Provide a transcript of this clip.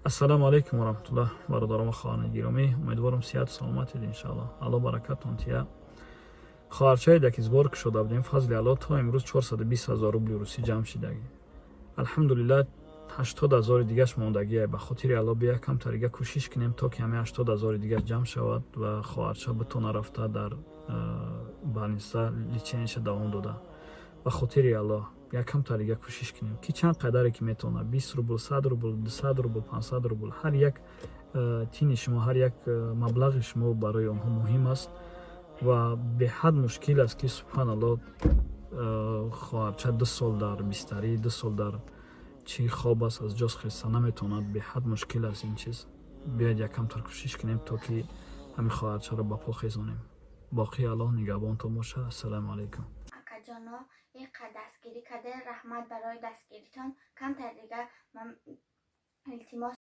ассалому алайкум ва раҳматуллоҳ. бародарон ва хоҳарони гиромӣ, умедворам сиҳату саломатед иншоаллоҳ. алло баракатон тия. хоҳарчаи дакизбор ки шуда будем фазли алло то имрӯз 420,000 рубли русӣ ҷамъ шидагӣ. алҳамдулиллаҳ 80,000 дигаш мондагие. ба хотири алло бия якам тарига кӯшиш кунем то ки ҳамаи 80,000 дигаш ҷамъ шавад ва хоҳарча битона рафта дар баниста личенияша давом дода. ба хотири алло якам тарига кӯшиш кунем ки чанд қадаре ки метавона 20 рубл, 100 рубл, 200 рубл, 500 рубл, ҳар як тини шумо, ҳар як маблағи шумо барои онҳо муҳим аст ва беҳад мушкил аст ки субҳаналлоҳ хоҳарча 2 сол дар бистарӣ, 2 сол дар чӣ хоб аст, аз ҷоз хеста наметавонад. беҳад мушкил аст ин чиз. биёед якамтар кӯшиш кунем то ки ҳамин хоҳарчаро ба по хезонем. боқии аллоҳ нигаҳбонтон бошад. ассалому алайкум. акаҷоно инқадр дастгирӣ карда, раҳмат барои дастгиритон. камтар дига ман илтимос